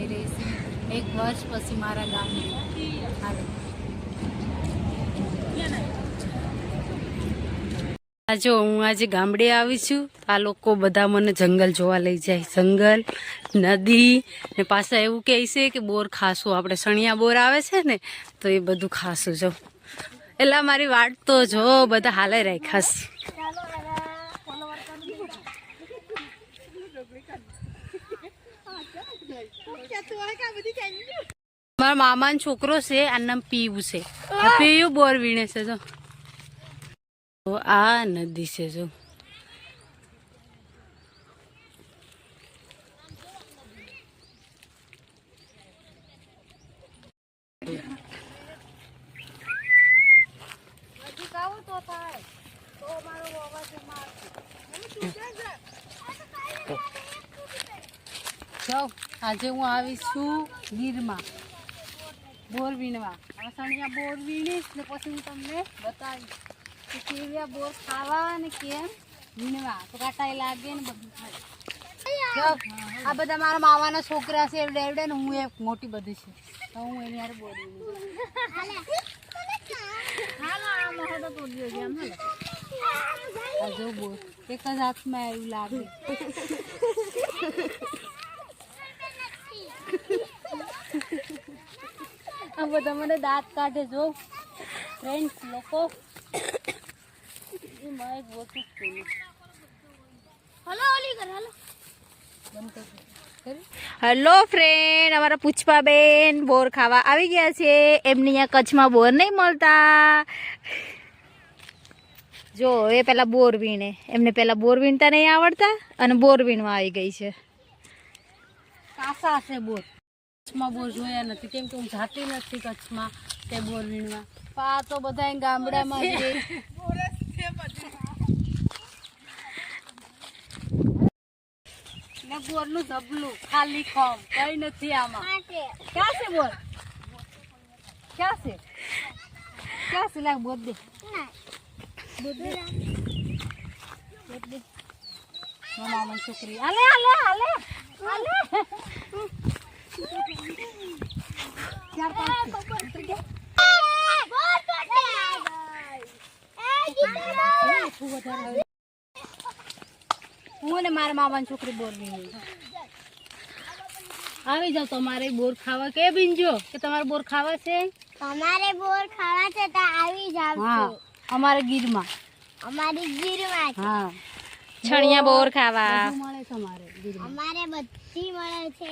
જઈ રહી છું 1 વર્ષ પછી મારા ગામે. જો હું આજે ગામડે આવી છું. આ લોકો બધા મને જંગલ જોવા લઈ જાય. જંગલ, નદી ને પાછા એવું કહે છે કે બોર ખાશું. આપણે સણિયા બોર આવે છે ને તો એ બધું ખાશું. જો એટલે મારી વાટ તો જો બધા હાલે રાખાસ. મારા મામાનો છોકરો છે, આ નામ પીવું છે. પીવું બોર વીણે છે. જો આ નદી છે. જો આજે હું આવીશું ગીરમાં બોર વીણવા. સણિયા બોર વીણીશ ને પછી હું તમને બતાવીશ કે કેવા બોર ખાવા ને કેમ વીણવા. તો કાંટાઈ લાગે ને બધું થાય. આ બધા મારા મામાના છોકરા છે ડેવડે ને હું એક મોટી બધી છે તો હું એની યાર બોર જો બોર એક જ હાથમાં એવું લાગે. આ બધા મને દાંત કાઢે. જો ફ્રેન્ડ્સ લોકો હેલો ફ્રેન્ડ, અમારા પુષ્પાબેન બોર ખાવા આવી ગયા છે. એમને અહીંયા કચ્છમાં બોર નહીં મળતા. જો એ પેલા બોર વીણે, એમને પેલા બોર વીણતા નહીં આવડતા અને બોર વીણવા આવી ગઈ છે. કાસા છે બોર. કચ્છમાં બોર જોયા નથી કેમ કે હું જાતી નથી કચ્છમાં તે બોર વીણવા. આ તો બધા ગામડામાં જ ને બોરનું ધબલું ખાલી ખોમ કઈ નથી આમાં. ક્યાં છે બોર? ક્યાં છે? ક્યાં છે? લાગ બોર દે. મામા છોકરી હાલે હાલે હાલે હાલે. હું ને મારા મામાની છોકરી બોર વીણી. આવી જાવ તમારે બોર ખાવા. કે બીંજો કે તમારે બોર ખાવા છે? તમારે બોર ખાવા છે તો આવી જાવ. હા, અમારે ગીરમાં. અમારી ગીરમાં છે. હા, છણિયા બોર ખાવા મળે છે અમારે ગીરમાં. અમારે બધી મળે છે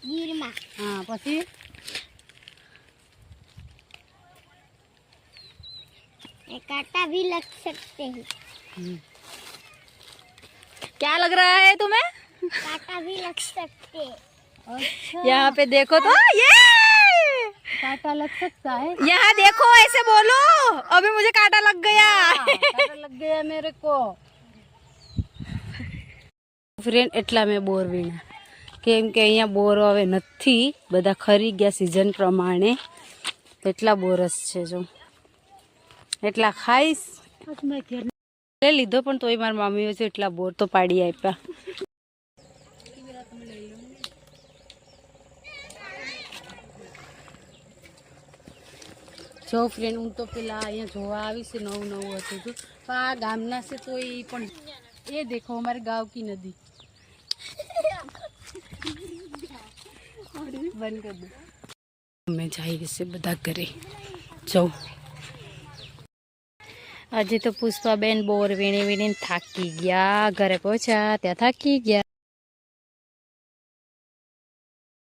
ગીરમાં. હા, પછી ये कांटा भी लग सकते हैं. क्या लग रहा है तुम्हें? कांटा भी लग सकते हैं. अच्छा, यहाँ पे देखो तो ये कांटा लग सकता है. यहाँ देखो, ऐसे बोलो. अभी मुझे कांटा लग गया. कांटा लग गया मेरे को. ફ્રેન્ડ એટલા મેં બોર વીણા કેમ કે અહીંયા બોર હવે નથી, બધા ખરી ગયા સિઝન પ્રમાણે. એટલા બોરસ છે. જો એટલા ખાઈશ લઈ લીધો પણ તોય મારી મમ્મીઓ છે એટલા બોર તો પાડી આપ્યા. જો ફ્રેન્ડ હું તો પેલા અહીંયા જોવા આવીશ. નવું નવું હતું તો આ ગામના છે તો એ પણ એ દેખો અમારે ગાંવ કી નદી. બંધ કરી દો. અમે જઈએ છે બધા ઘરે. જાઉં આજે તો પુષ્પાબેન બોર વીણી વીણીને થાકી ગયા. ઘરે પહોંચ્યા ત્યાં થાકી ગયા.